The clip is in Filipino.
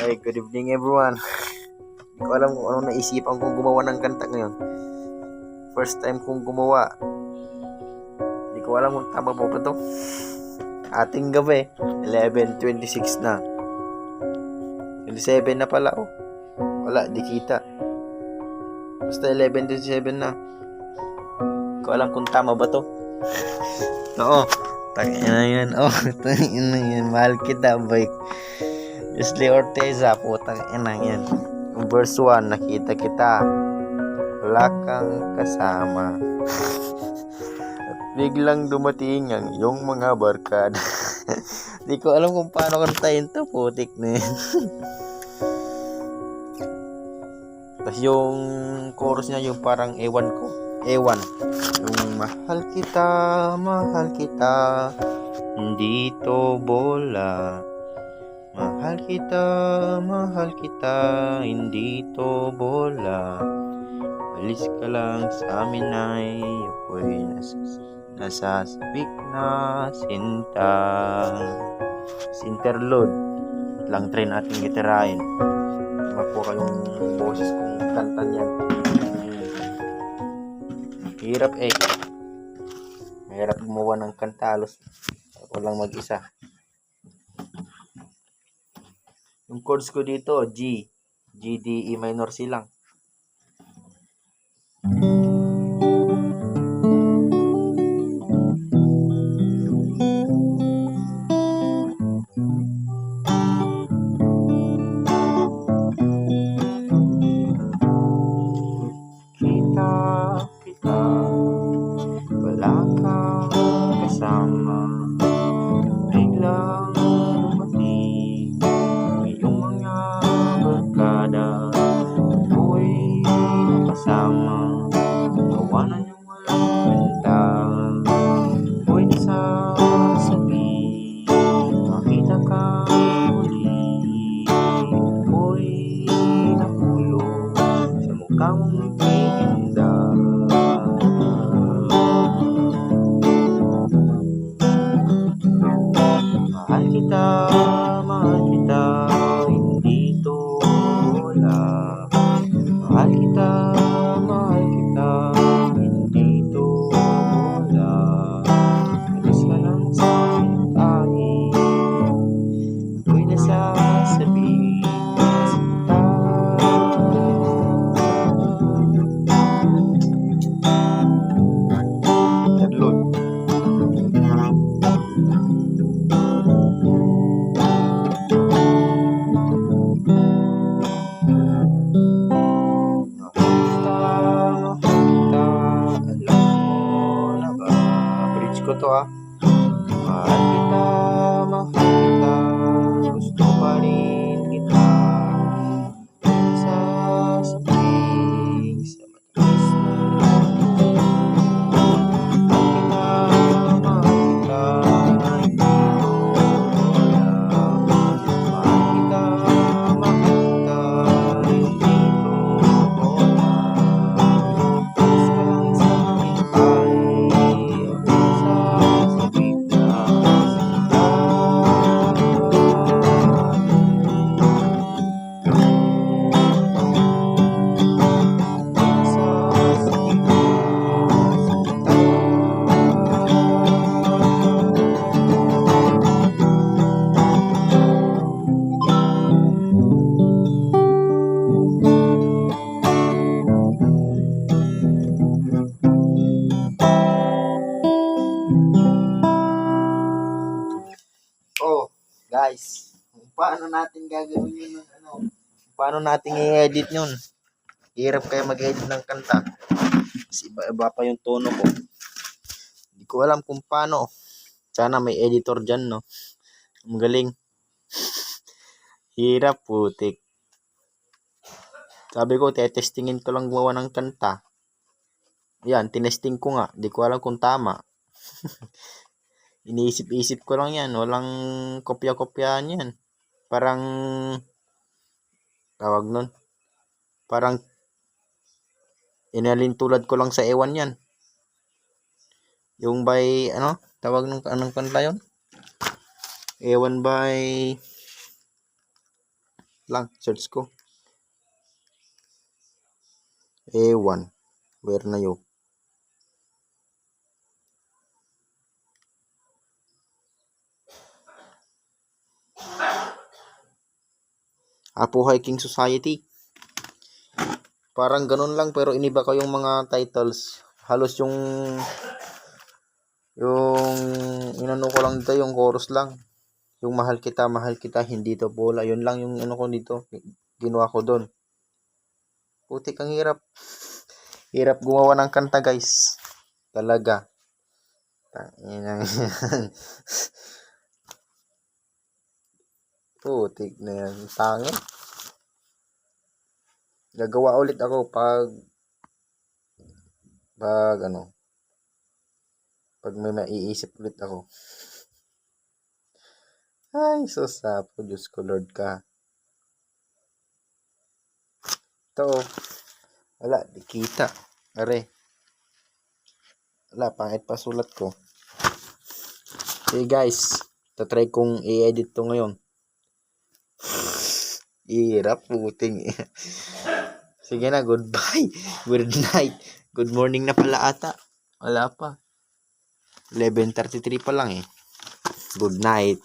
Ay, good evening everyone. Hindi ko alam kung anong naisipan kong gumawa ng kanta ngayon. First time kong gumawa. Hindi ko alam kung tama ba to. Ating gabi, 11:26 na. 27 na pala oh. Wala, di kita. Basta 11:27 na. Hindi ko alam kung tama ba to. Oo. Tangin na yan. Oh, tangin na yan. Mahal kita, boy. Wesley Orteza, putang ina yan. Verse 1, nakita kita, wala kang kasama. At biglang dumating ang iyong mga barkada. Di ko alam kung paano kantahin to, putik na yan. Tapos yung chorus niya, yung parang ewan ko. Ewan. Yung mahal kita, hindi to bola. Mahal kita, hindi to bola. Alis ka lang sa amin ay ako'y nasasabik na sinta. Interlude. Lang try natin gitarahin. Makuha kayong boses kung kanta niyan. Hirap eh. Mahirap gumawa ng kanta. Halos ako lang mag-isa. Yung chords ko dito, G, D, E minor C lang. Kita, wala kang kasama. Biglang dumating iyong mga barkada. Ako'y nakasama, tawanan yung walang benta. Ako'y nasasabi, makita ka muli. Ako'y nahulog sa mukha mong itinda. Mahal kita, hindi to bola. Mahal kita, hindi to bola. Alis ka lang sa akin tayo, ako'y nasasabi na sinta. Interlude. Ko to mahal kita, gusto pa rin kita. Sasabing sa mataas na mahal kita, hindi to bola. Alis ka lang sa amin tayo, sasabing na sinta. Oh, guys, paano natin gagawin yun? Paano natin i-edit yun? Hirap kaya mag-edit ng kanta. Kasi iba pa yung tono ko. Hindi ko alam kung paano. Sana may editor dyan, no? Magaling. Hirap, putik. Sabi ko, testingin ko lang gumawa ng kanta. Yan, tinesting ko nga. Hindi ko alam kung tama. Iniisip-isip ko lang yan. Walang kopya-kopyahan yan. Parang, tawag nun, parang inalintulad ko lang sa ewan yan. Yung by, tawag nung anong kanta yun? Ewan by lang, search ko. A1. Where na yun? Apo Hiking Society. Parang ganun lang pero iniba ko yung mga titles. Halos yung inano ko lang dito yung chorus lang. Yung mahal kita, hindi to bola. Yun lang yung ano ko dito. Ginawa ko doon. Putik ang hirap. Hirap gumawa ng kanta, guys. Talaga. Putik na yan. Tangin. Gagawa ulit ako pag may maiisip ulit ako. Ay, sasapo. Diyos ko, Lord ka. Ito. Wala, di kita. Are. Wala, pangit pa sulat ko. Okay guys, tatry kong i-edit to ngayon. Hirap, puting. Sige na, goodbye. Good night. Good morning na pala ata. Wala pa. 11:33 pa lang eh. Good night.